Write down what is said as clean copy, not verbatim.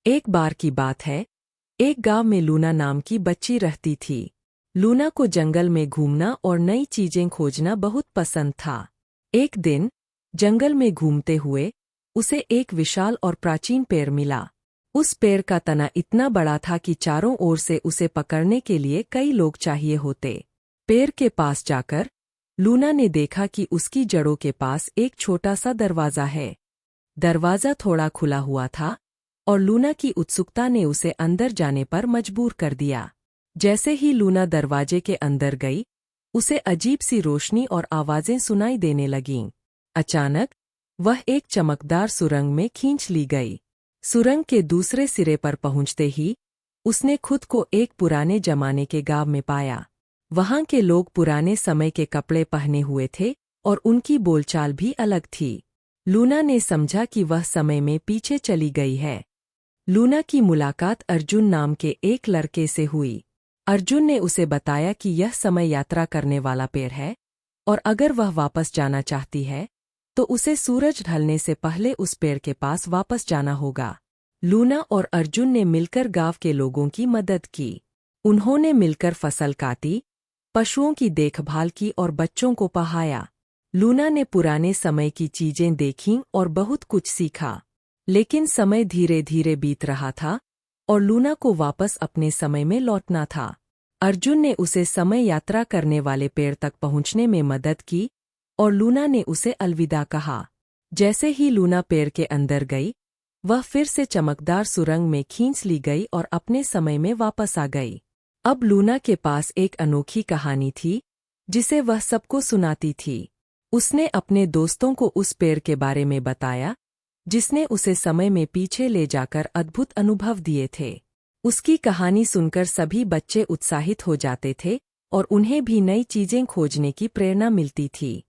एक बार की बात है, एक गांव में लूना नाम की बच्ची रहती थी। लूना को जंगल में घूमना और नई चीजें खोजना बहुत पसंद था। एक दिन जंगल में घूमते हुए उसे एक विशाल और प्राचीन पेड़ मिला। उस पेड़ का तना इतना बड़ा था कि चारों ओर से उसे पकड़ने के लिए कई लोग चाहिए होते। पेड़ के पास जाकर लूना ने देखा कि उसकी जड़ों के पास एक छोटा सा दरवाजा है। दरवाजा थोड़ा खुला हुआ था और लूना की उत्सुकता ने उसे अंदर जाने पर मजबूर कर दिया। जैसे ही लूना दरवाजे के अंदर गई, उसे अजीब सी रोशनी और आवाजें सुनाई देने लगीं। अचानक वह एक चमकदार सुरंग में खींच ली गई। सुरंग के दूसरे सिरे पर पहुंचते ही उसने खुद को एक पुराने जमाने के गांव में पाया। वहां के लोग पुराने समय के कपड़े पहने हुए थे और उनकी बोलचाल भी अलग थी। लूना ने समझा कि वह समय में पीछे चली गई है। लूना की मुलाकात अर्जुन नाम के एक लड़के से हुई। अर्जुन ने उसे बताया कि यह समय यात्रा करने वाला पेड़ है और अगर वह वापस जाना चाहती है तो उसे सूरज ढलने से पहले उस पेड़ के पास वापस जाना होगा। लूना और अर्जुन ने मिलकर गांव के लोगों की मदद की। उन्होंने मिलकर फसल काटी, पशुओं की देखभाल की और बच्चों को पढ़ाया। लूना ने पुराने समय की चीजें देखीं और बहुत कुछ सीखा। लेकिन समय धीरे धीरे बीत रहा था और लूना को वापस अपने समय में लौटना था। अर्जुन ने उसे समय यात्रा करने वाले पेड़ तक पहुंचने में मदद की और लूना ने उसे अलविदा कहा। जैसे ही लूना पेड़ के अंदर गई, वह फिर से चमकदार सुरंग में खींच ली गई और अपने समय में वापस आ गई। अब लूना के पास एक अनोखी कहानी थी जिसे वह सबको सुनाती थी। उसने अपने दोस्तों को उस पेड़ के बारे में बताया जिसने उसे समय में पीछे ले जाकर अद्भुत अनुभव दिए थे। उसकी कहानी सुनकर सभी बच्चे उत्साहित हो जाते थे और उन्हें भी नई चीजें खोजने की प्रेरणा मिलती थी।